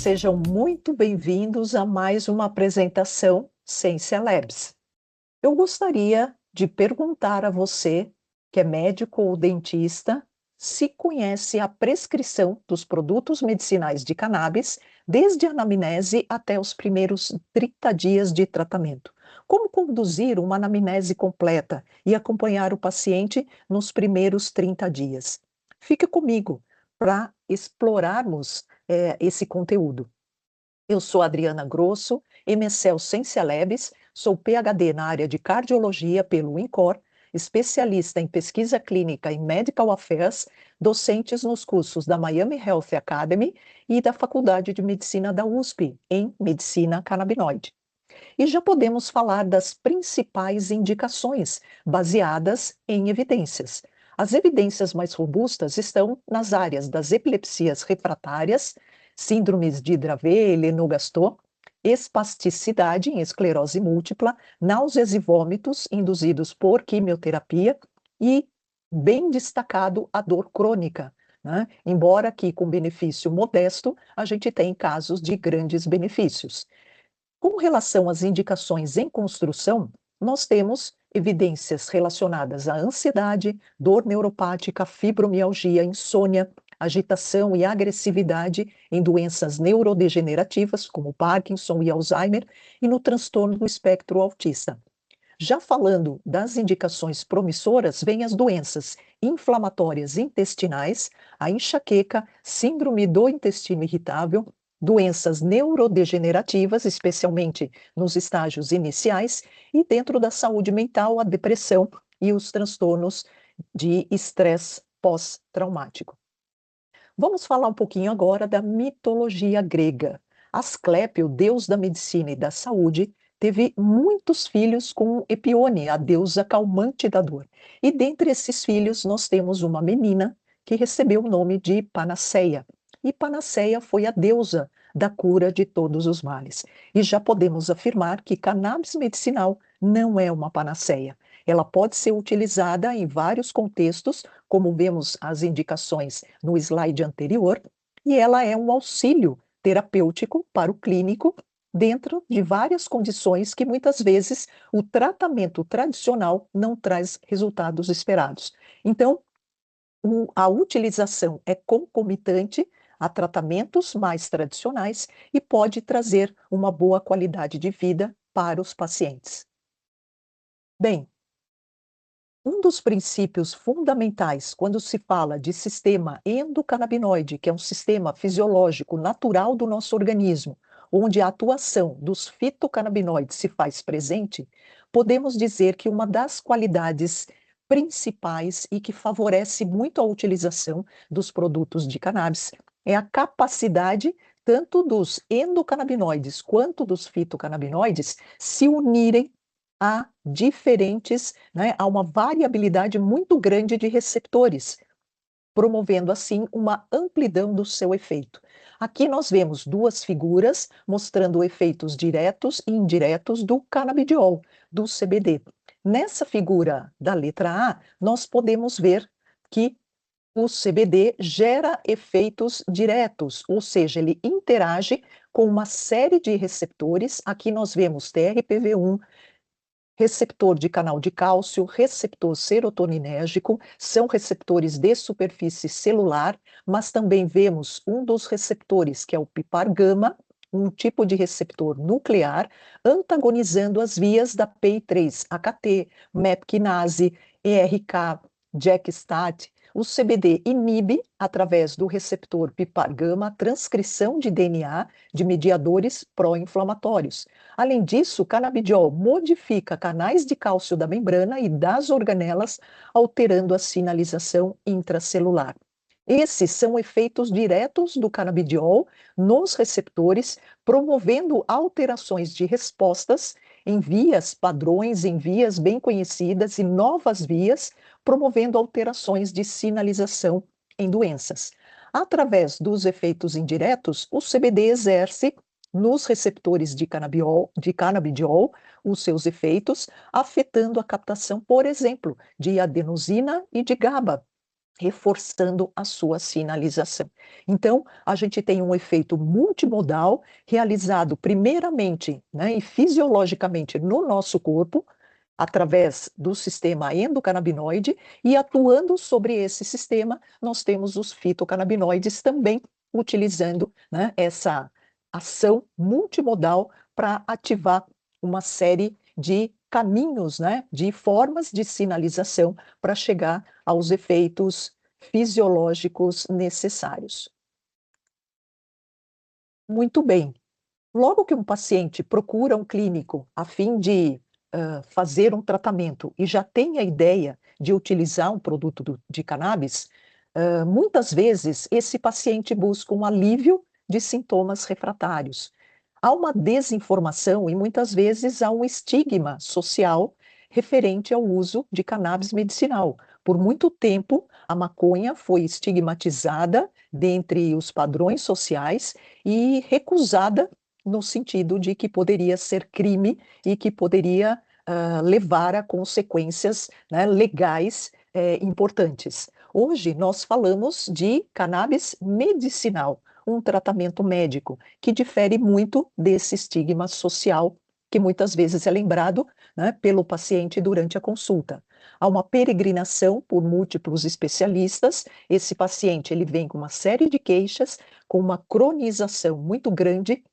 Sejam muito bem-vindos a mais uma apresentação Ciência Labs. Eu gostaria de perguntar a você, que é médico ou dentista, se conhece a prescrição dos produtos medicinais de cannabis, desde a anamnese até os primeiros 30 dias de tratamento. Como conduzir uma anamnese completa e acompanhar o paciente nos primeiros 30 dias? Fique comigo para explorarmos esse conteúdo. Eu sou Adriana Grosso, MSL Ciência Labs, sou PhD na área de cardiologia pelo INCOR, especialista em pesquisa clínica e Medical Affairs, docentes nos cursos da Miami Health Academy e da Faculdade de Medicina da USP, em Medicina Canabinoide. E já podemos falar das principais indicações baseadas em evidências. As evidências mais robustas estão nas áreas das epilepsias refratárias, síndromes de Dravet e Lennox-Gastaut, espasticidade em esclerose múltipla, náuseas e vômitos induzidos por quimioterapia e, bem destacado, a dor crônica, né? Embora aqui com benefício modesto, a gente tem casos de grandes benefícios. Com relação às indicações em construção, nós temos evidências relacionadas à ansiedade, dor neuropática, fibromialgia, insônia, agitação e agressividade em doenças neurodegenerativas, como Parkinson e Alzheimer, e no transtorno do espectro autista. Já falando das indicações promissoras, vêm as doenças inflamatórias intestinais, a enxaqueca, síndrome do intestino irritável, doenças neurodegenerativas, especialmente nos estágios iniciais, e dentro da saúde mental, a depressão e os transtornos de estresse pós-traumático. Vamos falar um pouquinho agora da mitologia grega. Asclépio, deus da medicina e da saúde, teve muitos filhos com Epione, a deusa calmante da dor. E dentre esses filhos, nós temos uma menina que recebeu o nome de Panaceia. E Panaceia foi a deusa da cura de todos os males. E já podemos afirmar que cannabis medicinal não é uma panaceia. Ela pode ser utilizada em vários contextos, como vemos as indicações no slide anterior, e ela é um auxílio terapêutico para o clínico dentro de várias condições que muitas vezes o tratamento tradicional não traz resultados esperados. Então, a utilização é concomitante a tratamentos mais tradicionais e pode trazer uma boa qualidade de vida para os pacientes. Bem, um dos princípios fundamentais quando se fala de sistema endocannabinoide, que é um sistema fisiológico natural do nosso organismo, onde a atuação dos fitocannabinoides se faz presente, podemos dizer que uma das qualidades principais e que favorece muito a utilização dos produtos de cannabis é a capacidade tanto dos endocannabinoides quanto dos fitocannabinoides se unirem a diferentes, né, a uma variabilidade muito grande de receptores, promovendo assim uma amplidão do seu efeito. Aqui nós vemos duas figuras mostrando efeitos diretos e indiretos do canabidiol, do CBD. Nessa figura da letra A, nós podemos ver que o CBD gera efeitos diretos, ou seja, ele interage com uma série de receptores. Aqui nós vemos TRPV1, receptor de canal de cálcio, receptor serotoninérgico, são receptores de superfície celular, mas também vemos um dos receptores, que é o PPAR-gama, um tipo de receptor nuclear, antagonizando as vias da PI3-HT, MEP-quinase, ERK, JAK-STAT. O CBD inibe, através do receptor PPAR-gama, a transcrição de DNA de mediadores pró-inflamatórios. Além disso, o canabidiol modifica canais de cálcio da membrana e das organelas, alterando a sinalização intracelular. Esses são efeitos diretos do canabidiol nos receptores, promovendo alterações de respostas em vias padrões, em vias bem conhecidas e novas vias, promovendo alterações de sinalização em doenças. Através dos efeitos indiretos, o CBD exerce nos receptores de canabidiol os seus efeitos, afetando a captação, por exemplo, de adenosina e de GABA, reforçando a sua sinalização. Então, a gente tem um efeito multimodal realizado primeiramente, né, e fisiologicamente no nosso corpo, através do sistema endocannabinoide, e atuando sobre esse sistema, nós temos os fitocannabinoides também utilizando, né, essa ação multimodal para ativar uma série de caminhos, né, de formas de sinalização para chegar aos efeitos fisiológicos necessários. Muito bem. Logo que um paciente procura um clínico a fim de fazer um tratamento e já tem a ideia de utilizar um produto de cannabis, muitas vezes esse paciente busca um alívio de sintomas refratários. Há uma desinformação e muitas vezes há um estigma social referente ao uso de cannabis medicinal. Por muito tempo, a maconha foi estigmatizada dentre os padrões sociais e recusada no sentido de que poderia ser crime e que poderia levar a consequências, né, legais importantes. Hoje nós falamos de cannabis medicinal, um tratamento médico, que difere muito desse estigma social que muitas vezes é lembrado, né, pelo paciente durante a consulta. Há uma peregrinação por múltiplos especialistas. Esse paciente ele vem com uma série de queixas, com uma cronização muito grande,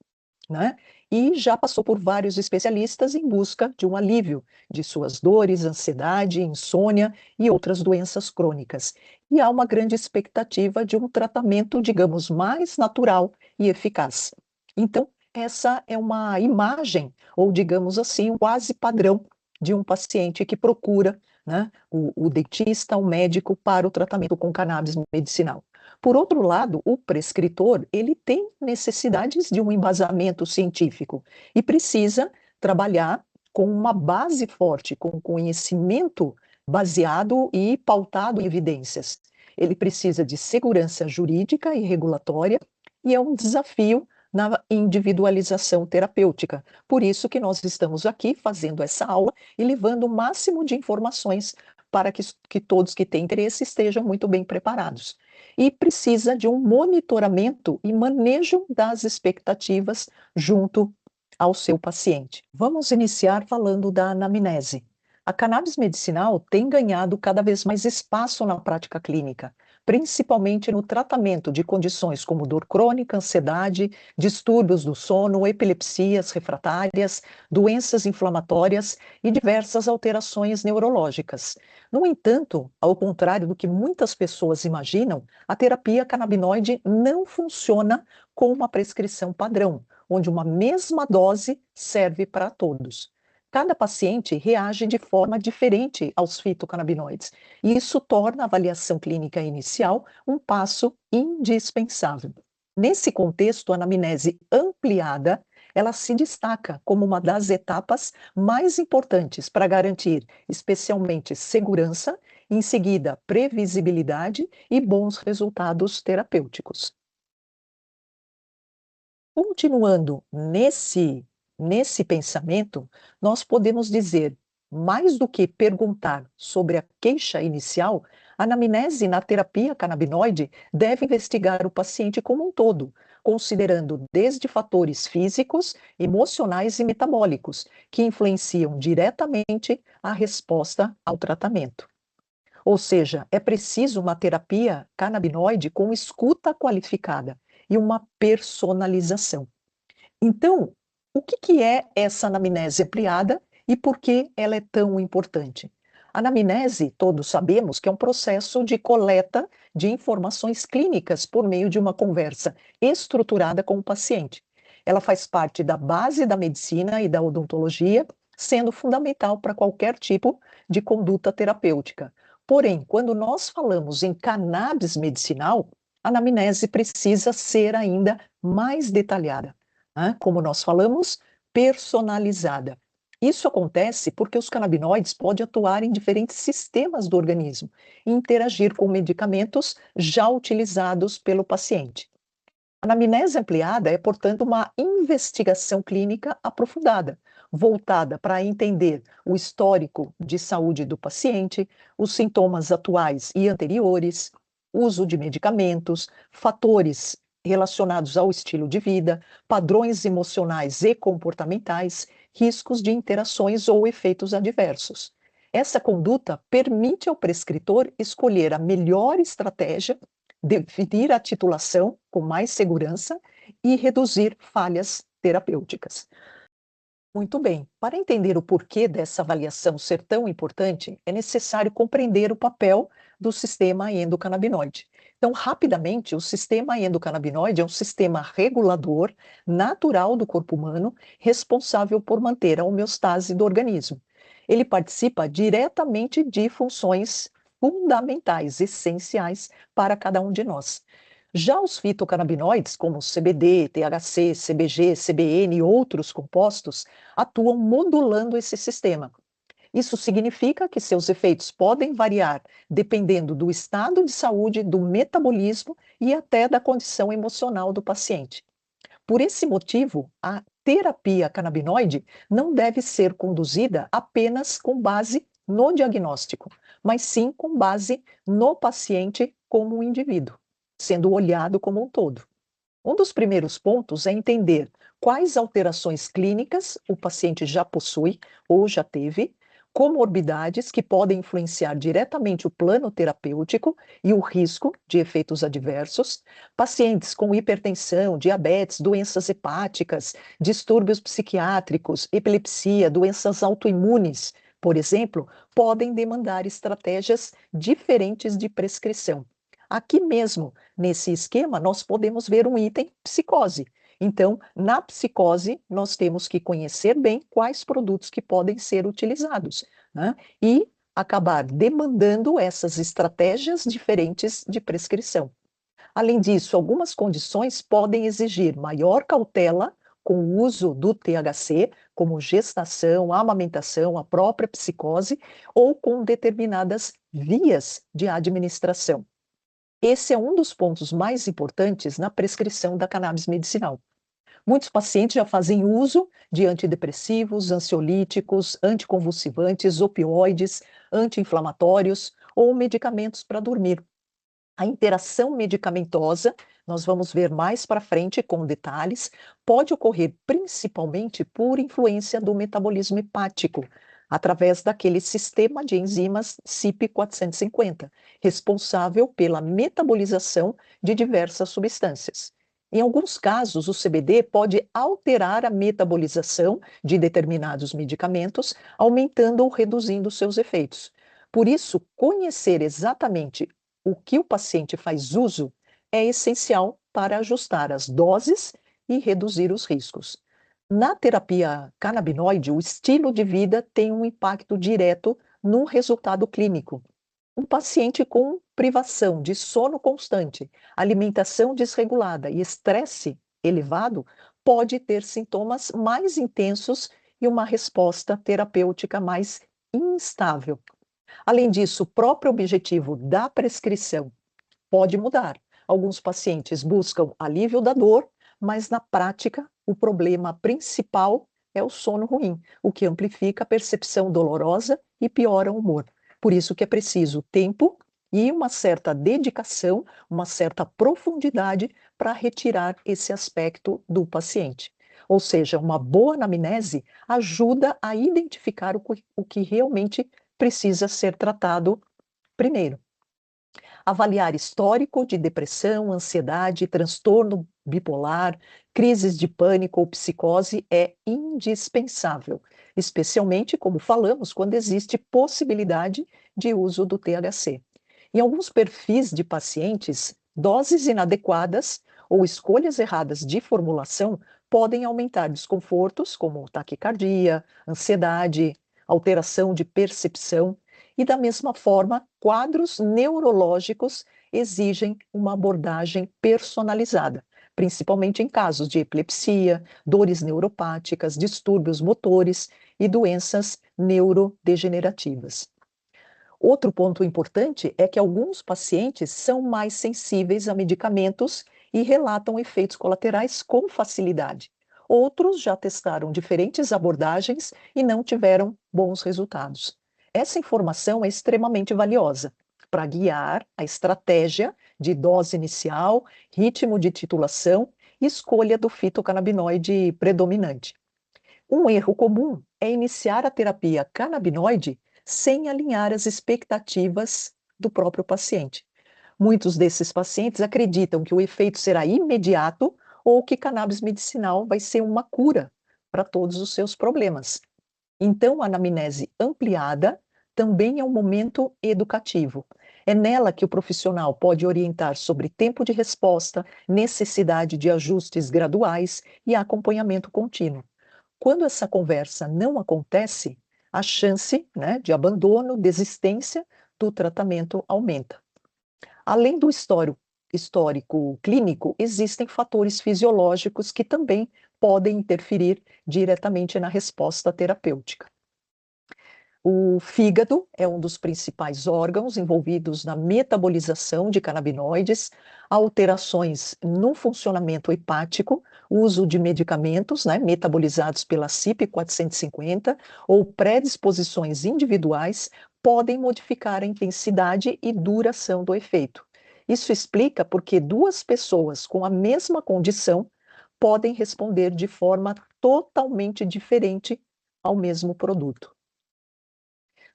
né? E já passou por vários especialistas em busca de um alívio de suas dores, ansiedade, insônia e outras doenças crônicas. E há uma grande expectativa de um tratamento, digamos, mais natural e eficaz. Então, essa é uma imagem, ou digamos assim, um quase padrão de um paciente que procura, né, o dentista, o médico, para o tratamento com cannabis medicinal. Por outro lado, o prescritor, ele tem necessidades de um embasamento científico e precisa trabalhar com uma base forte, com conhecimento baseado e pautado em evidências. Ele precisa de segurança jurídica e regulatória e é um desafio na individualização terapêutica. Por isso que nós estamos aqui fazendo essa aula e levando o máximo de informações para que todos que têm interesse estejam muito bem preparados e precisa de um monitoramento e manejo das expectativas junto ao seu paciente. Vamos iniciar falando da anamnese. A cannabis medicinal tem ganhado cada vez mais espaço na prática clínica, principalmente no tratamento de condições como dor crônica, ansiedade, distúrbios do sono, epilepsias refratárias, doenças inflamatórias e diversas alterações neurológicas. No entanto, ao contrário do que muitas pessoas imaginam, a terapia canabinoide não funciona com uma prescrição padrão, onde uma mesma dose serve para todos. Cada paciente reage de forma diferente aos fitocannabinoides, e isso torna a avaliação clínica inicial um passo indispensável. Nesse contexto, a anamnese ampliada, ela se destaca como uma das etapas mais importantes para garantir, especialmente, segurança, em seguida, previsibilidade e bons resultados terapêuticos. Continuando nesse pensamento, nós podemos dizer, mais do que perguntar sobre a queixa inicial, a anamnese na terapia canabinoide deve investigar o paciente como um todo, considerando desde fatores físicos, emocionais e metabólicos, que influenciam diretamente a resposta ao tratamento. Ou seja, é preciso uma terapia canabinoide com escuta qualificada e uma personalização. Então, o que é essa anamnese ampliada e por que ela é tão importante? A anamnese, todos sabemos que é um processo de coleta de informações clínicas por meio de uma conversa estruturada com o paciente. Ela faz parte da base da medicina e da odontologia, sendo fundamental para qualquer tipo de conduta terapêutica. Porém, quando nós falamos em cannabis medicinal, a anamnese precisa ser ainda mais detalhada, né? Como nós falamos, personalizada. Isso acontece porque os canabinoides podem atuar em diferentes sistemas do organismo e interagir com medicamentos já utilizados pelo paciente. A anamnese ampliada é, portanto, uma investigação clínica aprofundada, voltada para entender o histórico de saúde do paciente, os sintomas atuais e anteriores, uso de medicamentos, fatores relacionados ao estilo de vida, padrões emocionais e comportamentais, riscos de interações ou efeitos adversos. Essa conduta permite ao prescritor escolher a melhor estratégia, definir a titulação com mais segurança e reduzir falhas terapêuticas. Muito bem, para entender o porquê dessa avaliação ser tão importante, é necessário compreender o papel do sistema endocannabinoide. Então, rapidamente, o sistema endocannabinoide é um sistema regulador natural do corpo humano, responsável por manter a homeostase do organismo. Ele participa diretamente de funções fundamentais, essenciais para cada um de nós. Já os fitocannabinoides, como CBD, THC, CBG, CBN e outros compostos, atuam modulando esse sistema. Isso significa que seus efeitos podem variar dependendo do estado de saúde, do metabolismo e até da condição emocional do paciente. Por esse motivo, a terapia canabinoide não deve ser conduzida apenas com base no diagnóstico, mas sim com base no paciente como um indivíduo, sendo olhado como um todo. Um dos primeiros pontos é entender quais alterações clínicas o paciente já possui ou já teve, comorbidades que podem influenciar diretamente o plano terapêutico e o risco de efeitos adversos, pacientes com hipertensão, diabetes, doenças hepáticas, distúrbios psiquiátricos, epilepsia, doenças autoimunes, por exemplo, podem demandar estratégias diferentes de prescrição. Aqui mesmo, nesse esquema, nós podemos ver um item psicose. Então, na psicose, nós temos que conhecer bem quais produtos que podem ser utilizados, né? E acabar demandando essas estratégias diferentes de prescrição. Além disso, algumas condições podem exigir maior cautela com o uso do THC, como gestação, amamentação, a própria psicose, ou com determinadas vias de administração. Esse é um dos pontos mais importantes na prescrição da cannabis medicinal. Muitos pacientes já fazem uso de antidepressivos, ansiolíticos, anticonvulsivantes, opioides, anti-inflamatórios ou medicamentos para dormir. A interação medicamentosa, nós vamos ver mais para frente com detalhes, pode ocorrer principalmente por influência do metabolismo hepático, através daquele sistema de enzimas CYP450, responsável pela metabolização de diversas substâncias. Em alguns casos, o CBD pode alterar a metabolização de determinados medicamentos, aumentando ou reduzindo seus efeitos. Por isso, conhecer exatamente o que o paciente faz uso é essencial para ajustar as doses e reduzir os riscos. Na terapia canabinoide, o estilo de vida tem um impacto direto no resultado clínico. Um paciente com privação de sono constante, alimentação desregulada e estresse elevado pode ter sintomas mais intensos e uma resposta terapêutica mais instável. Além disso, o próprio objetivo da prescrição pode mudar. Alguns pacientes buscam alívio da dor, mas na prática, o problema principal é o sono ruim, o que amplifica a percepção dolorosa e piora o humor. Por isso que é preciso tempo e uma certa dedicação, uma certa profundidade para retirar esse aspecto do paciente. Ou seja, uma boa anamnese ajuda a identificar o que realmente precisa ser tratado primeiro. Avaliar histórico de depressão, ansiedade, transtorno bipolar, crises de pânico ou psicose é indispensável, especialmente, como falamos, quando existe possibilidade de uso do THC. Em alguns perfis de pacientes, doses inadequadas ou escolhas erradas de formulação podem aumentar desconfortos como taquicardia, ansiedade, alteração de percepção e, da mesma forma, quadros neurológicos exigem uma abordagem personalizada, principalmente em casos de epilepsia, dores neuropáticas, distúrbios motores e doenças neurodegenerativas. Outro ponto importante é que alguns pacientes são mais sensíveis a medicamentos e relatam efeitos colaterais com facilidade. Outros já testaram diferentes abordagens e não tiveram bons resultados. Essa informação é extremamente valiosa para guiar a estratégia de dose inicial, ritmo de titulação e escolha do fitocannabinoide predominante. Um erro comum é iniciar a terapia canabinoide sem alinhar as expectativas do próprio paciente. Muitos desses pacientes acreditam que o efeito será imediato ou que cannabis medicinal vai ser uma cura para todos os seus problemas. Então, a anamnese ampliada também é um momento educativo. É nela que o profissional pode orientar sobre tempo de resposta, necessidade de ajustes graduais e acompanhamento contínuo. Quando essa conversa não acontece, a chance, né, de abandono, desistência do tratamento aumenta. Além do histórico clínico, existem fatores fisiológicos que também podem interferir diretamente na resposta terapêutica. O fígado é um dos principais órgãos envolvidos na metabolização de canabinoides, alterações no funcionamento hepático, uso de medicamentos, né, metabolizados pela CYP450 ou predisposições individuais podem modificar a intensidade e duração do efeito. Isso explica porque duas pessoas com a mesma condição podem responder de forma totalmente diferente ao mesmo produto.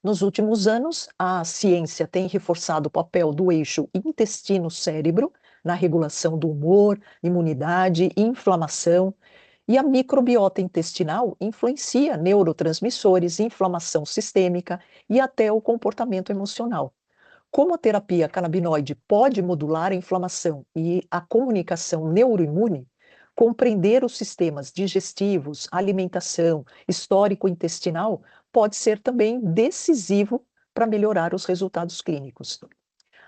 Nos últimos anos, a ciência tem reforçado o papel do eixo intestino-cérebro na regulação do humor, imunidade, inflamação, e a microbiota intestinal influencia neurotransmissores, inflamação sistêmica e até o comportamento emocional. Como a terapia canabinoide pode modular a inflamação e a comunicação neuroimune, compreender os sistemas digestivos, alimentação, histórico-intestinal pode ser também decisivo para melhorar os resultados clínicos.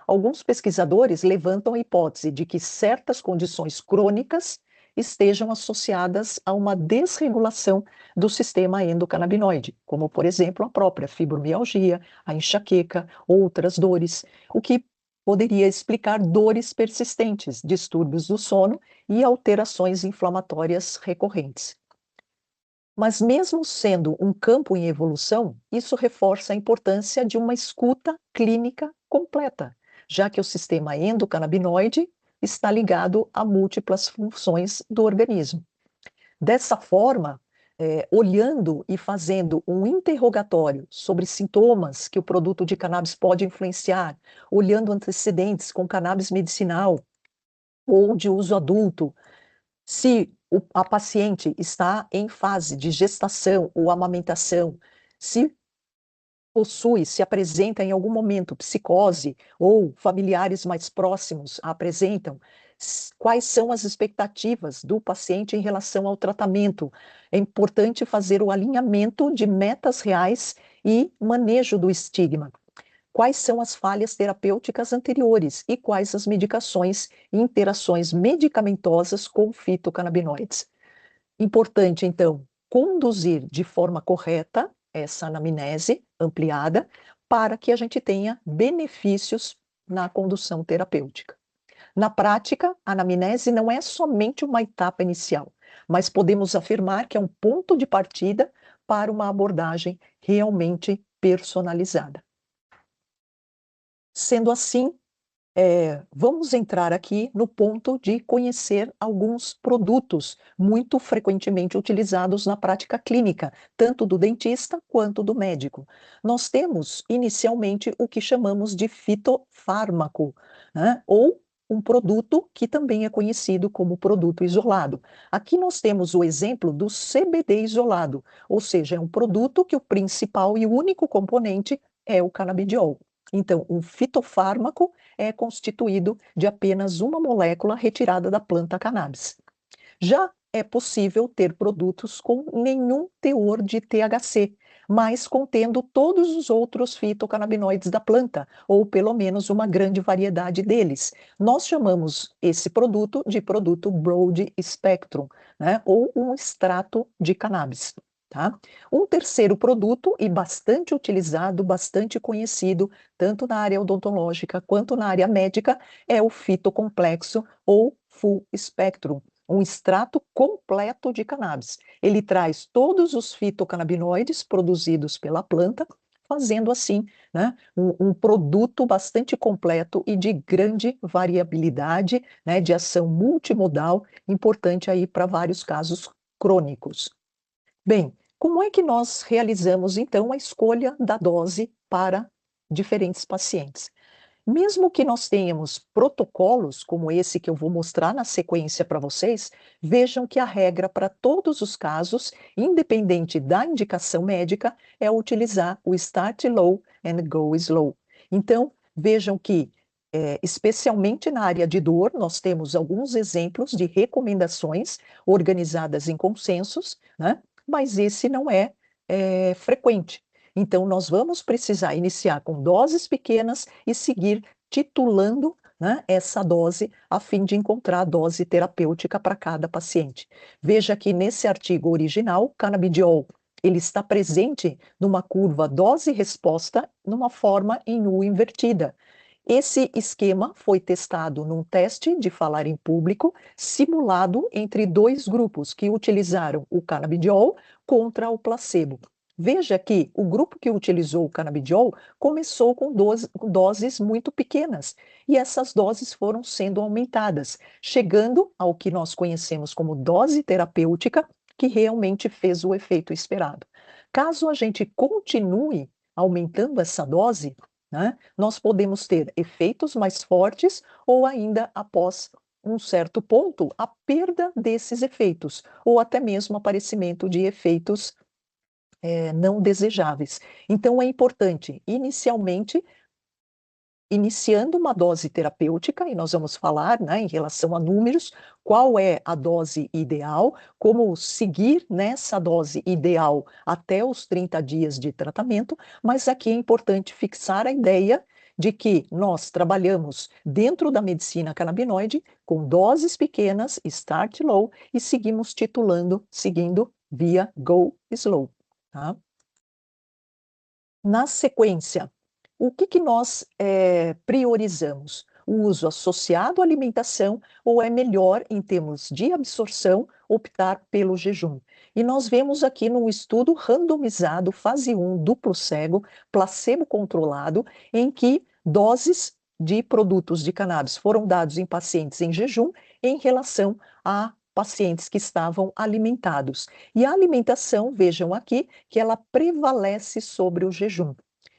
Alguns pesquisadores levantam a hipótese de que certas condições crônicas estejam associadas a uma desregulação do sistema endocannabinoide, como, por exemplo, a própria fibromialgia, a enxaqueca, outras dores, o que poderia explicar dores persistentes, distúrbios do sono e alterações inflamatórias recorrentes. Mas, mesmo sendo um campo em evolução, isso reforça a importância de uma escuta clínica completa, já que o sistema endocannabinoide está ligado a múltiplas funções do organismo. Dessa forma, olhando e fazendo um interrogatório sobre sintomas que o produto de cannabis pode influenciar, olhando antecedentes com cannabis medicinal ou de uso adulto, se a paciente está em fase de gestação ou amamentação, se se apresenta em algum momento psicose ou familiares mais próximos a apresentam, quais são as expectativas do paciente em relação ao tratamento. É importante fazer o alinhamento de metas reais e manejo do estigma. Quais são as falhas terapêuticas anteriores e quais as medicações e interações medicamentosas com fitocannabinoides. Importante, então, conduzir de forma correta essa anamnese ampliada para que a gente tenha benefícios na condução terapêutica. Na prática, a anamnese não é somente uma etapa inicial, mas podemos afirmar que é um ponto de partida para uma abordagem realmente personalizada. Sendo assim, vamos entrar aqui no ponto de conhecer alguns produtos muito frequentemente utilizados na prática clínica, tanto do dentista quanto do médico. Nós temos, inicialmente, o que chamamos de fitofármaco, né? Ou um produto que também é conhecido como produto isolado. Aqui nós temos o exemplo do CBD isolado, ou seja, é um produto que o principal e único componente é o canabidiol. Então, um fitofármaco é constituído de apenas uma molécula retirada da planta cannabis. Já é possível ter produtos com nenhum teor de THC, mas contendo todos os outros fitocannabinoides da planta, ou pelo menos uma grande variedade deles. Nós chamamos esse produto de produto broad spectrum, né, ou um extrato de cannabis. Tá? Um terceiro produto, e bastante utilizado, bastante conhecido, tanto na área odontológica quanto na área médica, é o fitocomplexo ou full spectrum, um extrato completo de cannabis. Ele traz todos os fitocannabinoides produzidos pela planta, fazendo assim, né, um produto bastante completo e de grande variabilidade, né, de ação multimodal, importante aí para vários casos crônicos. Bem, como é que nós realizamos então a escolha da dose para diferentes pacientes? Mesmo que nós tenhamos protocolos, como esse que eu vou mostrar na sequência para vocês, vejam que a regra para todos os casos, independente da indicação médica, é utilizar o start low and go slow. Então, vejam que, especialmente na área de dor, nós temos alguns exemplos de recomendações organizadas em consensos, né? Mas esse não é, frequente. Então, nós vamos precisar iniciar com doses pequenas e seguir titulando, né, essa dose, a fim de encontrar a dose terapêutica para cada paciente. Veja que nesse artigo original, o canabidiol, ele está presente numa curva dose-resposta, numa forma em U invertida. Esse esquema foi testado num teste de falar em público, simulado entre dois grupos que utilizaram o canabidiol contra o placebo. Veja que o grupo que utilizou o canabidiol começou com doses muito pequenas e essas doses foram sendo aumentadas, chegando ao que nós conhecemos como dose terapêutica, que realmente fez o efeito esperado. Caso a gente continue aumentando essa dose, né, nós podemos ter efeitos mais fortes ou ainda após um certo ponto a perda desses efeitos ou até mesmo aparecimento de efeitos não desejáveis. Então, é importante, inicialmente, iniciando uma dose terapêutica, e nós vamos falar, né, em relação a números, qual é a dose ideal, como seguir nessa dose ideal até os 30 dias de tratamento, mas aqui é importante fixar a ideia de que nós trabalhamos dentro da medicina canabinoide com doses pequenas, start low, e seguimos titulando, seguindo via go slow. Tá? Na sequência, o que nós priorizamos? O uso associado à alimentação ou é melhor, em termos de absorção, optar pelo jejum? E nós vemos aqui num estudo randomizado, fase 1, duplo cego, placebo controlado, em que doses de produtos de cannabis foram dados em pacientes em jejum em relação a pacientes que estavam alimentados. E a alimentação, vejam aqui, que ela prevalece sobre o jejum.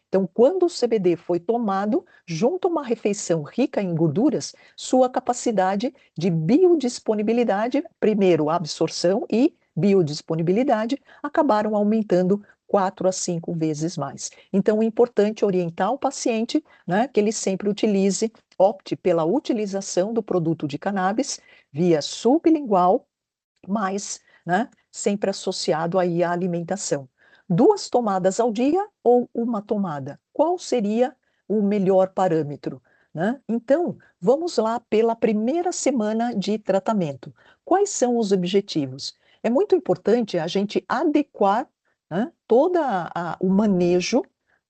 Então, quando o CBD foi tomado, junto a uma refeição rica em gorduras, sua capacidade de biodisponibilidade, primeiro absorção e biodisponibilidade, acabaram aumentando 4 a 5 vezes mais. Então, é importante orientar o paciente, né, que ele sempre utilize, opte pela utilização do produto de cannabis via sublingual, mas, né, sempre associado aí à alimentação. 2 tomadas ao dia ou uma tomada? Qual seria o melhor parâmetro? Né? Então, vamos lá pela primeira semana de tratamento. Quais são os objetivos? É muito importante a gente adequar, né, toda o manejo,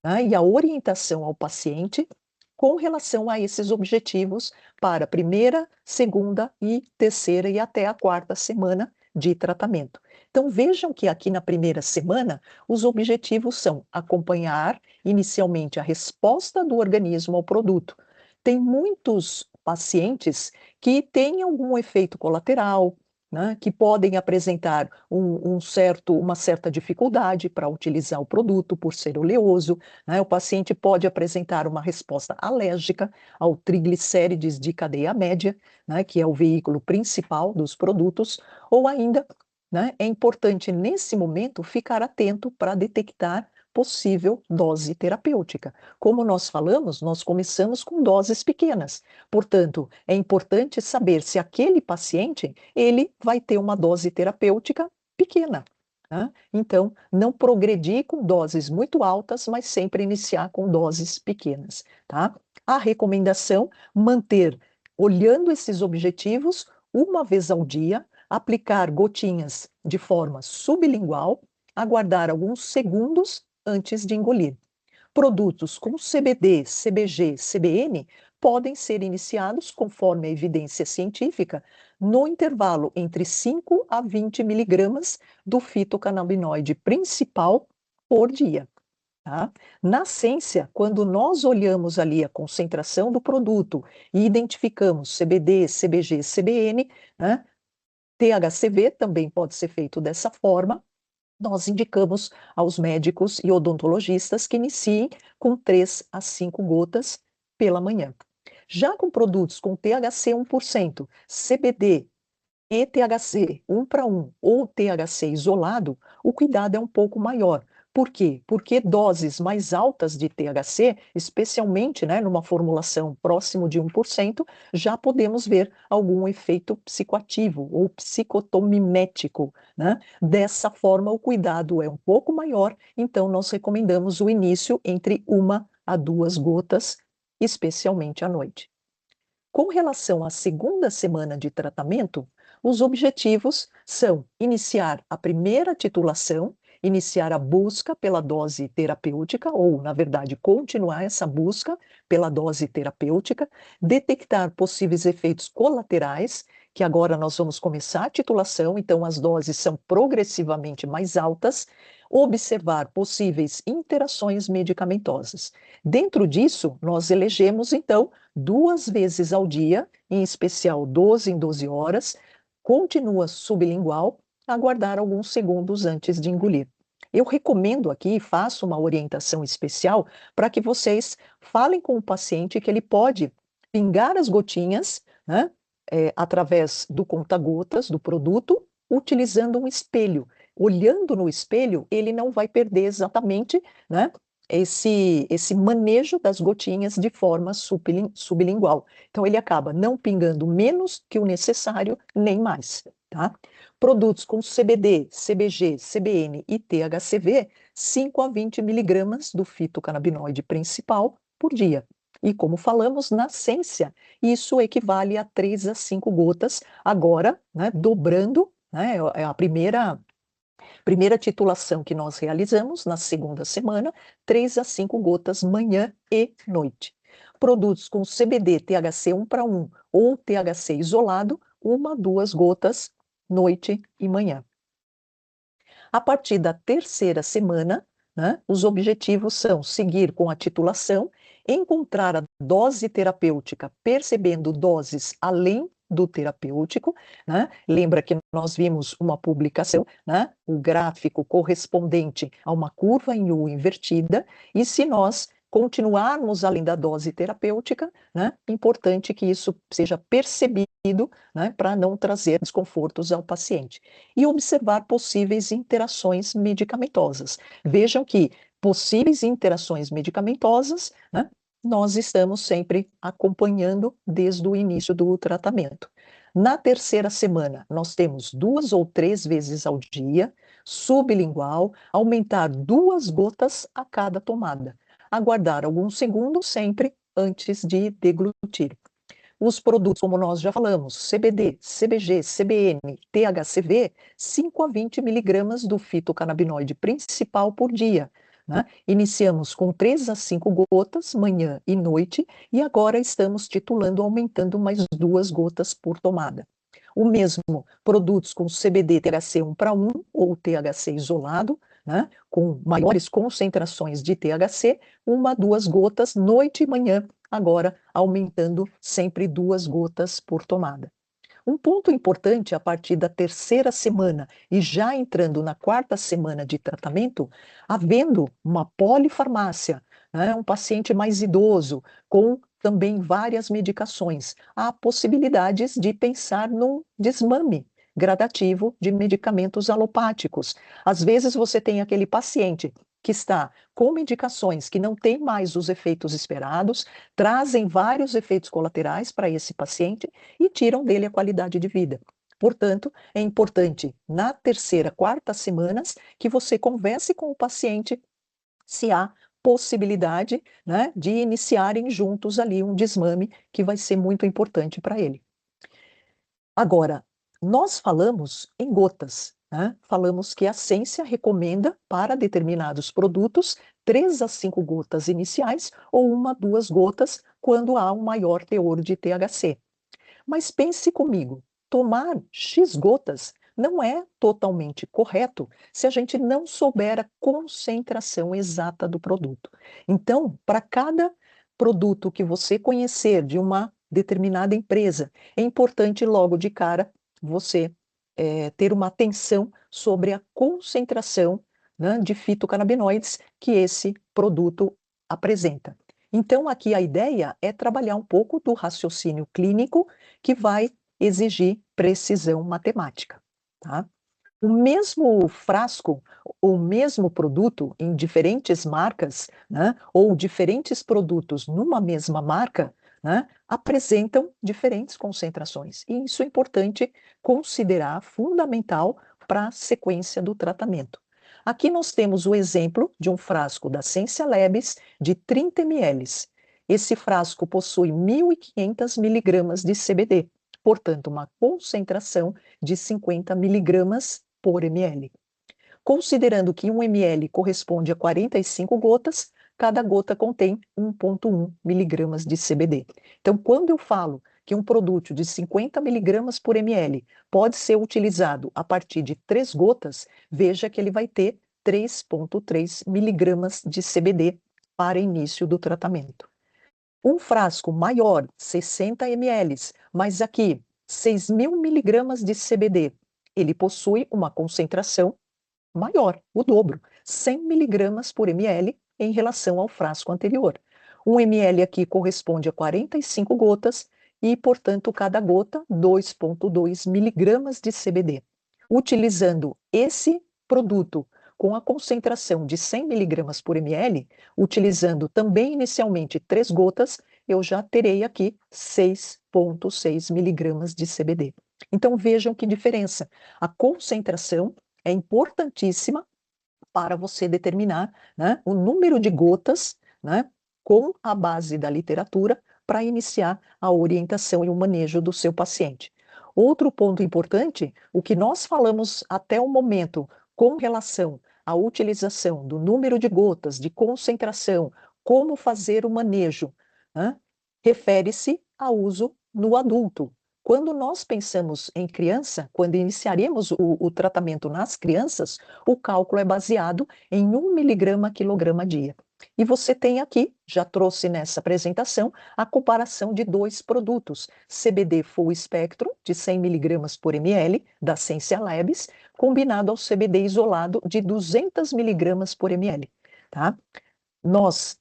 né, e a orientação ao paciente com relação a esses objetivos para a primeira, segunda e terceira e até a quarta semana de tratamento. Então, vejam que aqui na primeira semana, os objetivos são acompanhar inicialmente a resposta do organismo ao produto. Tem muitos pacientes que têm algum efeito colateral, né, que podem apresentar uma certa dificuldade para utilizar o produto por ser oleoso, né, o paciente pode apresentar uma resposta alérgica ao triglicérides de cadeia média, né, que é o veículo principal dos produtos, ou ainda, né, é importante nesse momento ficar atento para detectar possível dose terapêutica. Como nós falamos, nós começamos com doses pequenas. Portanto, é importante saber se aquele paciente, ele vai ter uma dose terapêutica pequena. Né? Então, não progredir com doses muito altas, mas sempre iniciar com doses pequenas. Tá? A recomendação, manter, olhando esses objetivos, uma vez ao dia, aplicar gotinhas de forma sublingual, aguardar alguns segundos antes de engolir. Produtos com CBD, CBG, CBN podem ser iniciados, conforme a evidência científica, no intervalo entre 5 a 20 miligramas do fitocannabinoide principal por dia. Tá? Na ciência, quando nós olhamos ali a concentração do produto e identificamos CBD, CBG, CBN, né, THCV também pode ser feito dessa forma, nós indicamos aos médicos e odontologistas que iniciem com 3 a 5 gotas pela manhã. Já com produtos com THC 1%, CBD e THC 1 para 1 ou THC isolado, o cuidado é um pouco maior. Por quê? Porque doses mais altas de THC, especialmente, né, numa formulação próximo de 1%, já podemos ver algum efeito psicoativo ou psicotomimético, né? Dessa forma, o cuidado é um pouco maior, então nós recomendamos o início entre 1 a 2 gotas, especialmente à noite. Com relação à segunda semana de tratamento, os objetivos são iniciar a primeira titulação, iniciar a busca pela dose terapêutica, ou, na verdade, continuar essa busca pela dose terapêutica, detectar possíveis efeitos colaterais, que agora nós vamos começar a titulação, então as doses são progressivamente mais altas, observar possíveis interações medicamentosas. Dentro disso, nós elegemos, então, 2 vezes ao dia, em especial 12 em 12 horas, continua sublingual, aguardar alguns segundos antes de engolir. Eu recomendo aqui, faço uma orientação especial para que vocês falem com o paciente que ele pode pingar as gotinhas, né, através do conta-gotas do produto, utilizando um espelho. Olhando no espelho, ele não vai perder exatamente, né, esse manejo das gotinhas de forma sublingual. Então, ele acaba não pingando menos que o necessário, nem mais. Tá? Produtos com CBD, CBG, CBN e THCV, 5 a 20 miligramas do fitocannabinoide principal por dia. E como falamos na ciência, isso equivale a 3 a 5 gotas, agora, né, dobrando, né, é a primeira titulação que nós realizamos na segunda semana, 3 a 5 gotas manhã e noite. Produtos com CBD, THC 1 para 1 ou THC isolado, 1 a 2 gotas noite e manhã. A partir da terceira semana, né, os objetivos são seguir com a titulação, encontrar a dose terapêutica, percebendo doses além do terapêutico, né? Lembra que nós vimos uma publicação, né? O gráfico correspondente a uma curva em U invertida, e se nós continuarmos além da dose terapêutica, né? Importante que isso seja percebido, né? Para não trazer desconfortos ao paciente. E observar possíveis interações medicamentosas. Vejam que possíveis interações medicamentosas, né? Nós estamos sempre acompanhando desde o início do tratamento. Na terceira semana, nós temos 2 ou 3 vezes ao dia, sublingual, aumentar 2 gotas a cada tomada. Aguardar alguns segundos sempre antes de deglutir. Os produtos, como nós já falamos, CBD, CBG, CBN, THCV, 5 a 20 miligramas do fitocannabinoide principal por dia. Né? Iniciamos com 3 a 5 gotas, manhã e noite, e agora estamos titulando, aumentando mais 2 gotas por tomada. O mesmo, produtos com CBD, THC 1 para 1 ou THC isolado, né? Com maiores concentrações de THC, 1 a 2 gotas, noite e manhã, agora aumentando sempre 2 gotas por tomada. Um ponto importante a partir da terceira semana e já entrando na quarta semana de tratamento, havendo uma polifarmácia, né, um paciente mais idoso, com também várias medicações, há possibilidades de pensar num desmame gradativo de medicamentos alopáticos. Às vezes você tem aquele paciente que está com medicações que não têm mais os efeitos esperados, trazem vários efeitos colaterais para esse paciente e tiram dele a qualidade de vida. Portanto, é importante, na terceira, quarta semanas, que você converse com o paciente se há possibilidade, né, de iniciarem juntos ali um desmame que vai ser muito importante para ele. Agora, nós falamos em gotas, né? Falamos que a ciência recomenda para determinados produtos 3 a 5 gotas iniciais ou 1 a 2 gotas quando há um maior teor de THC. Mas pense comigo, tomar X gotas não é totalmente correto se a gente não souber a concentração exata do produto. Então, para cada produto que você conhecer de uma determinada empresa, é importante logo de cara você ter uma atenção sobre a concentração, né, de fitocannabinoides que esse produto apresenta. Então, aqui a ideia é trabalhar um pouco do raciocínio clínico que vai exigir precisão matemática, tá? O mesmo frasco, o mesmo produto em diferentes marcas, né, ou diferentes produtos numa mesma marca, né, apresentam diferentes concentrações. E isso é importante considerar, fundamental para a sequência do tratamento. Aqui nós temos o exemplo de um frasco da Sensia Labs de 30 ml. Esse frasco possui 1.500 miligramas de CBD, portanto, uma concentração de 50 miligramas por ml. Considerando que 1 ml corresponde a 45 gotas, cada gota contém 1,1 miligramas de CBD. Então, quando eu falo que um produto de 50 miligramas por ml pode ser utilizado a partir de 3 gotas, veja que ele vai ter 3,3 miligramas de CBD para início do tratamento. Um frasco maior, 60 ml, mas aqui 6.000 miligramas de CBD, ele possui uma concentração maior, o dobro, 100 miligramas por ml em relação ao frasco anterior. 1 ml aqui corresponde a 45 gotas e, portanto, cada gota 2,2 miligramas de CBD. Utilizando esse produto com a concentração de 100 miligramas por ml, utilizando também inicialmente 3 gotas, eu já terei aqui 6,6 miligramas de CBD. Então vejam que diferença. A concentração é importantíssima para você determinar, né, o número de gotas, né, com a base da literatura para iniciar a orientação e o manejo do seu paciente. Outro ponto importante, o que nós falamos até o momento com relação à utilização do número de gotas, de concentração, como fazer o manejo, né, refere-se ao uso no adulto. Quando nós pensamos em criança, quando iniciaremos o tratamento nas crianças, o cálculo é baseado em 1 miligrama quilograma dia. E você tem aqui, já trouxe nessa apresentação, a comparação de 2 produtos, CBD Full Spectrum, de 100 miligramas por ml, da Sensia Labs, combinado ao CBD isolado de 200 miligramas por ml. Tá? Nós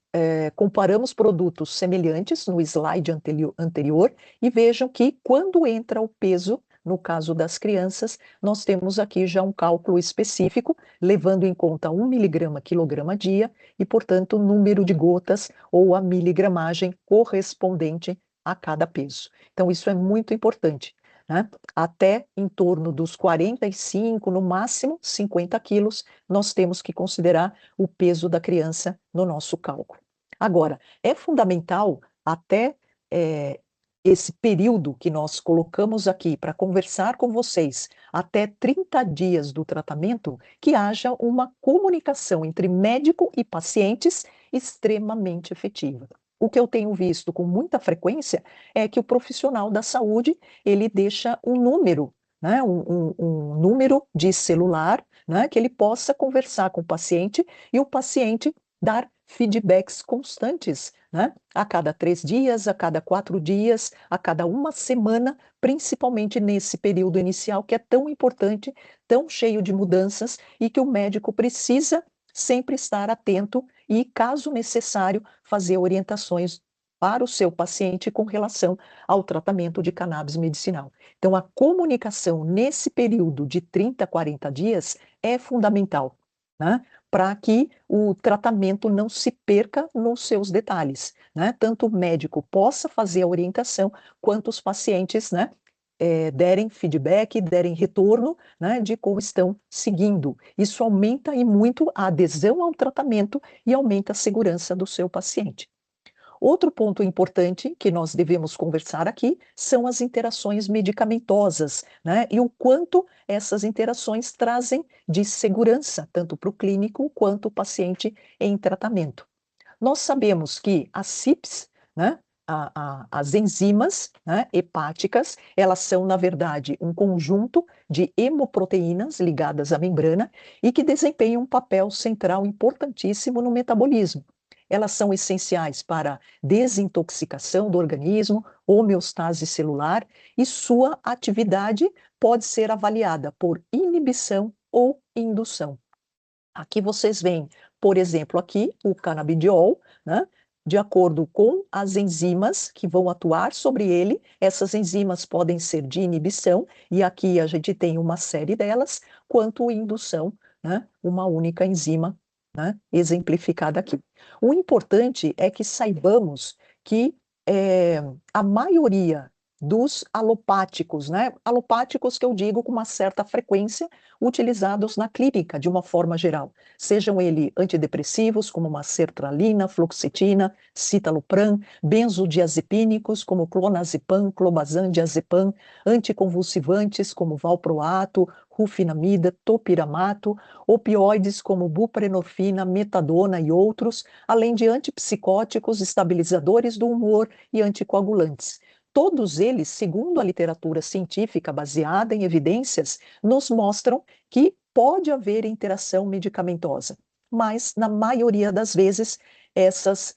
comparamos produtos semelhantes no slide anterior e vejam que quando entra o peso, no caso das crianças, nós temos aqui já um cálculo específico, levando em conta 1 miligrama quilograma dia e, portanto, o número de gotas ou a miligramagem correspondente a cada peso. Então, isso é muito importante, né? Até em torno dos 45, no máximo 50 quilos, nós temos que considerar o peso da criança no nosso cálculo. Agora, é fundamental até esse período que nós colocamos aqui para conversar com vocês, até 30 dias do tratamento, que haja uma comunicação entre médico e pacientes extremamente efetiva. O que eu tenho visto com muita frequência é que o profissional da saúde, ele deixa um número, né, um número de celular, né, que ele possa conversar com o paciente e o paciente dar feedbacks constantes, né, a cada 3 dias, a cada 4 dias, a cada 1 semana, principalmente nesse período inicial que é tão importante, tão cheio de mudanças e que o médico precisa sempre estar atento e, caso necessário, fazer orientações para o seu paciente com relação ao tratamento de cannabis medicinal. Então, a comunicação nesse período de 30 a 40 dias é fundamental, né? Para que o tratamento não se perca nos seus detalhes, né? Tanto o médico possa fazer a orientação, quanto os pacientes, né, derem feedback, derem retorno, né, de como estão seguindo. Isso aumenta e muito a adesão ao tratamento e aumenta a segurança do seu paciente. Outro ponto importante que nós devemos conversar aqui são as interações medicamentosas, né? E o quanto essas interações trazem de segurança, tanto para o clínico quanto o paciente em tratamento. Nós sabemos que as CYPs, né, as enzimas, né, hepáticas, elas são, na verdade, um conjunto de hemoproteínas ligadas à membrana e que desempenham um papel central importantíssimo no metabolismo. Elas são essenciais para desintoxicação do organismo, homeostase celular, e sua atividade pode ser avaliada por inibição ou indução. Aqui vocês veem, por exemplo, aqui o canabidiol, né? De acordo com as enzimas que vão atuar sobre ele, essas enzimas podem ser de inibição, e aqui a gente tem uma série delas, quanto indução, né? Uma única enzima, né? Exemplificada aqui. O importante é que saibamos que a maioria dos alopáticos, né? Alopáticos que eu digo com uma certa frequência, utilizados na clínica de uma forma geral, sejam eles antidepressivos, como uma sertralina, fluoxetina, citalopram, benzodiazepínicos, como clonazepam, clobazam, diazepam, anticonvulsivantes, como valproato, rufinamida, topiramato, opioides como buprenorfina, metadona e outros, além de antipsicóticos, estabilizadores do humor e anticoagulantes. Todos eles, segundo a literatura científica baseada em evidências, nos mostram que pode haver interação medicamentosa, mas na maioria das vezes essas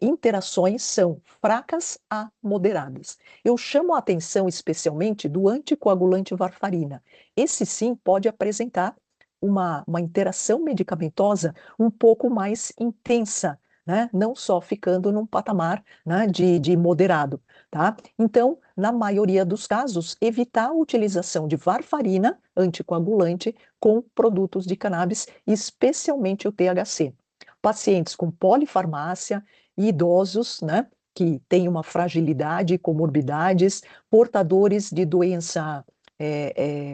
interações são fracas a moderadas. Eu chamo a atenção especialmente do anticoagulante varfarina. Esse sim pode apresentar uma interação medicamentosa um pouco mais intensa, né? Não só ficando num patamar, né, de moderado, tá? Então, na maioria dos casos, evitar a utilização de varfarina, anticoagulante, com produtos de cannabis, especialmente o THC. Pacientes com polifarmácia, idosos, né, que têm uma fragilidade, comorbidades, portadores de doença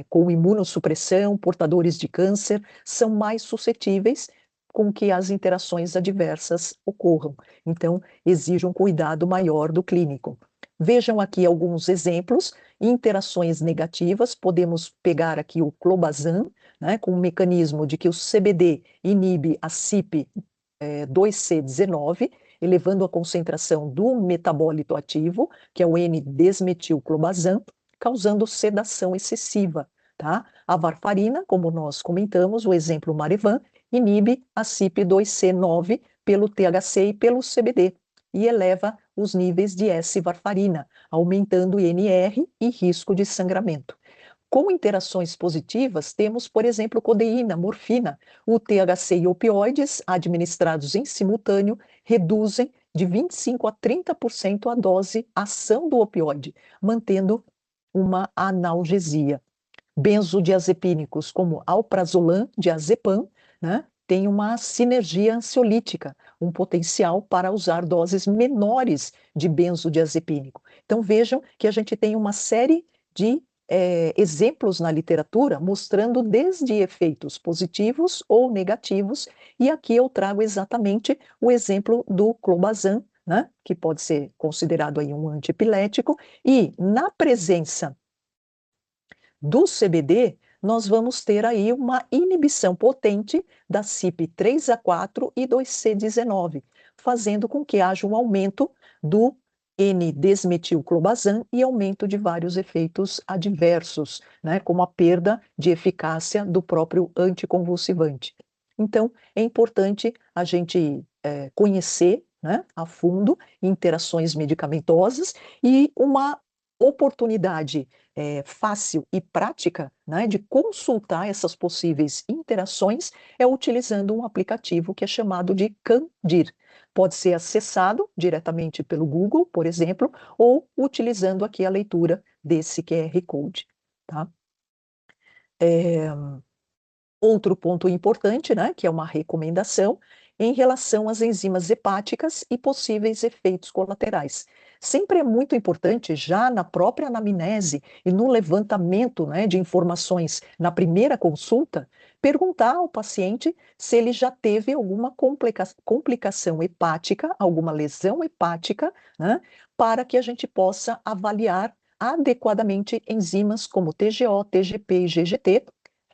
com imunossupressão, portadores de câncer, são mais suscetíveis com que as interações adversas ocorram. Então, exige um cuidado maior do clínico. Vejam aqui alguns exemplos, interações negativas, podemos pegar aqui o clobazam, né, com o mecanismo de que o CBD inibe a CYP2C19, elevando a concentração do metabólito ativo, que é o N-desmetilclobazam, causando sedação excessiva, tá? A varfarina, como nós comentamos, o exemplo Marevan, inibe a CYP2C9 pelo THC e pelo CBD e eleva os níveis de S-varfarina, aumentando o INR e risco de sangramento. Com interações positivas, temos, por exemplo, codeína, morfina. O THC e opioides, administrados em simultâneo, reduzem de 25% a 30% a dose ação do opioide, mantendo uma analgesia. Benzodiazepínicos, como alprazolam, diazepam, né, tem uma sinergia ansiolítica, um potencial para usar doses menores de benzodiazepínico. Então vejam que a gente tem uma série de exemplos na literatura mostrando desde efeitos positivos ou negativos, e aqui eu trago exatamente o exemplo do clobazam, né, que pode ser considerado aí um antiepilético, e na presença do CBD, nós vamos ter aí uma inibição potente da CYP3A4 e 2C19, fazendo com que haja um aumento do N-desmetilclobazam e aumento de vários efeitos adversos, né, como a perda de eficácia do próprio anticonvulsivante. Então, é importante a gente conhecer, né, a fundo interações medicamentosas, e uma oportunidade fácil e prática, né, de consultar essas possíveis interações é utilizando um aplicativo que é chamado de Candir. Pode ser acessado diretamente pelo Google, por exemplo, ou utilizando aqui a leitura desse QR Code, tá? Outro ponto importante, né, que é uma recomendação em relação às enzimas hepáticas e possíveis efeitos colaterais. Sempre é muito importante, já na própria anamnese e no levantamento, né, de informações na primeira consulta, perguntar ao paciente se ele já teve alguma complicação hepática, alguma lesão hepática, né, para que a gente possa avaliar adequadamente enzimas como TGO, TGP e GGT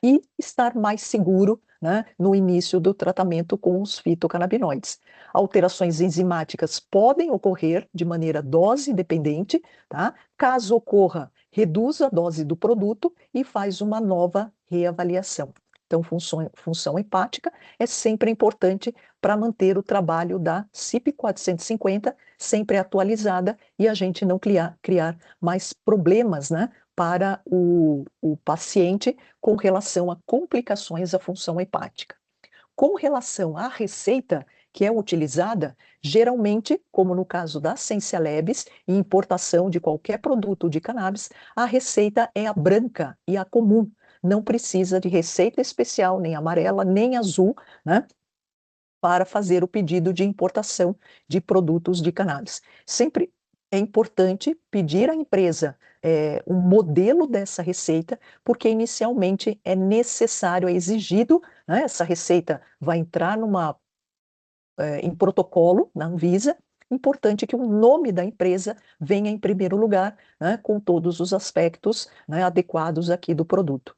e estar mais seguro, né, no início do tratamento com os fitocannabinoides. Alterações enzimáticas podem ocorrer de maneira dose dependente, tá? Caso ocorra, reduz a dose do produto e faz uma nova reavaliação. Então, função hepática é sempre importante para manter o trabalho da CIP 450 sempre atualizada e a gente não criar mais problemas, né, para o paciente com relação a complicações da função hepática. Com relação à receita que é utilizada, geralmente, como no caso da Sensia Labs e importação de qualquer produto de cannabis, a receita é a branca e a comum. Não precisa de receita especial, nem amarela, nem azul, né, para fazer o pedido de importação de produtos de cannabis. Sempre é importante pedir à empresa um modelo dessa receita, porque inicialmente é necessário, é exigido, né, essa receita vai entrar em protocolo na Anvisa, importante que o nome da empresa venha em primeiro lugar, né, com todos os aspectos, né, adequados aqui do produto.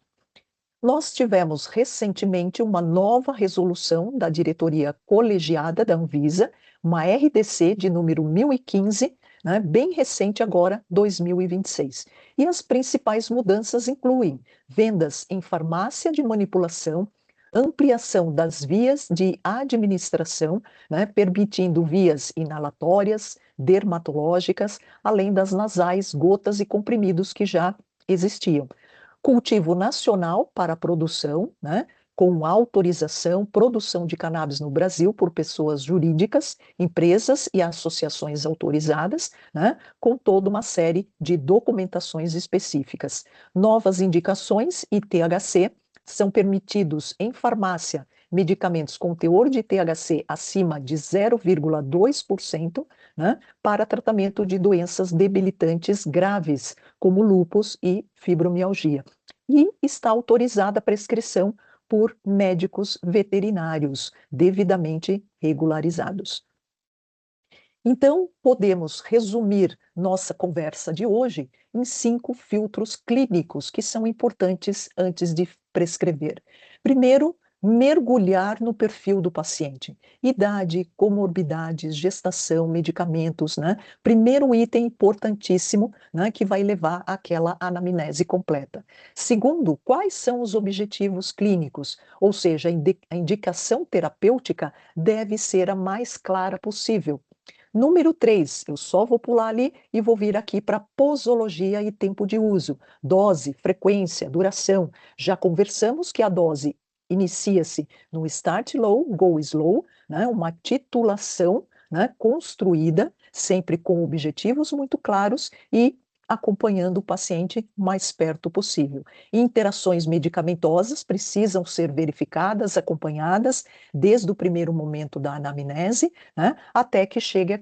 Nós tivemos recentemente uma nova resolução da diretoria colegiada da Anvisa, uma RDC de número 1015, né, bem recente agora, 2026. E as principais mudanças incluem vendas em farmácia de manipulação, ampliação das vias de administração, né, permitindo vias inalatórias, dermatológicas, além das nasais, gotas e comprimidos que já existiam. Cultivo nacional para a produção, né, com autorização, produção de cannabis no Brasil por pessoas jurídicas, empresas e associações autorizadas, né, com toda uma série de documentações específicas. Novas indicações e THC são permitidos em farmácia medicamentos com teor de THC acima de 0,2%, né, para tratamento de doenças debilitantes graves, como lúpus e fibromialgia. E está autorizada a prescrição por médicos veterinários devidamente regularizados. Então, podemos resumir nossa conversa de hoje em 5 filtros clínicos que são importantes antes de prescrever. Primeiro, mergulhar no perfil do paciente. Idade, comorbidades, gestação, medicamentos, né? Primeiro item importantíssimo, né, que vai levar àquela anamnese completa. Segundo, quais são os objetivos clínicos? Ou seja, a indicação terapêutica deve ser a mais clara possível. Número 3, eu só vou pular ali e vou vir aqui para posologia e tempo de uso, dose, frequência, duração. Já conversamos que a dose inicia-se no start low, go slow, né, uma titulação, né, construída, sempre com objetivos muito claros e acompanhando o paciente o mais perto possível. Interações medicamentosas precisam ser verificadas, acompanhadas desde o primeiro momento da anamnese, né, até que chegue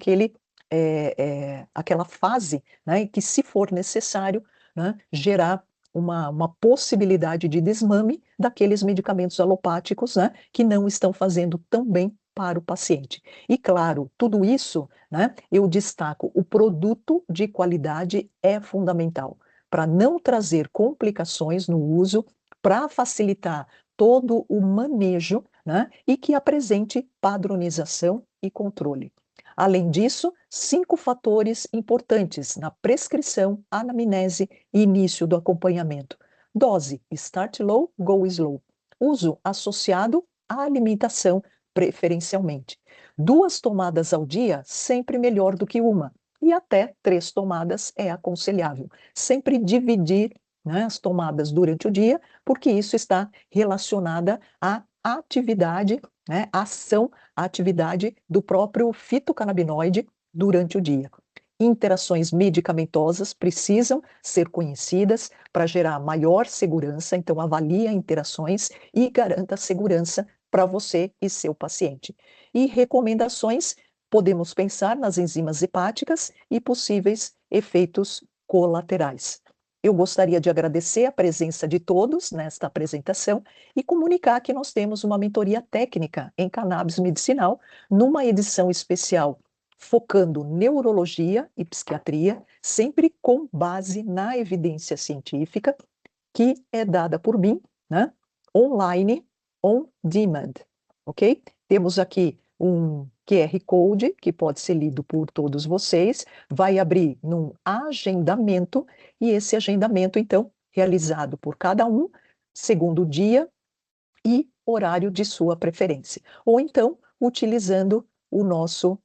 aquela fase, né, em que, se for necessário, né, gerar uma possibilidade de desmame daqueles medicamentos alopáticos, né, que não estão fazendo tão bem para o paciente. E claro, tudo isso, né, eu destaco, o produto de qualidade é fundamental para não trazer complicações no uso, para facilitar todo o manejo, né, e que apresente padronização e controle. Além disso, 5 fatores importantes na prescrição, anamnese e início do acompanhamento. Dose, start low, go slow. Uso associado à alimentação, preferencialmente. 2 tomadas ao dia, sempre melhor do que uma. E até 3 tomadas é aconselhável. Sempre dividir, né, as tomadas durante o dia, porque isso está relacionada à atividade, né, ação, a atividade do próprio fitocannabinoide durante o dia. Interações medicamentosas precisam ser conhecidas para gerar maior segurança, então avalie as interações e garanta segurança para você e seu paciente. E recomendações podemos pensar nas enzimas hepáticas e possíveis efeitos colaterais. Eu gostaria de agradecer a presença de todos nesta apresentação e comunicar que nós temos uma mentoria técnica em cannabis medicinal, numa edição especial focando neurologia e psiquiatria, sempre com base na evidência científica, que é dada por mim, né? Online, on demand, ok? Temos aqui um QR Code que pode ser lido por todos vocês, vai abrir num agendamento, e esse agendamento, então, realizado por cada um, segundo o dia e horário de sua preferência. Ou então, utilizando o nosso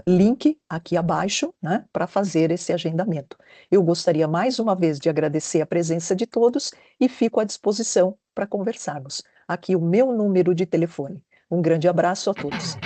link aqui abaixo, né, para fazer esse agendamento. Eu gostaria mais uma vez de agradecer a presença de todos e fico à disposição para conversarmos. Aqui o meu número de telefone. Um grande abraço a todos.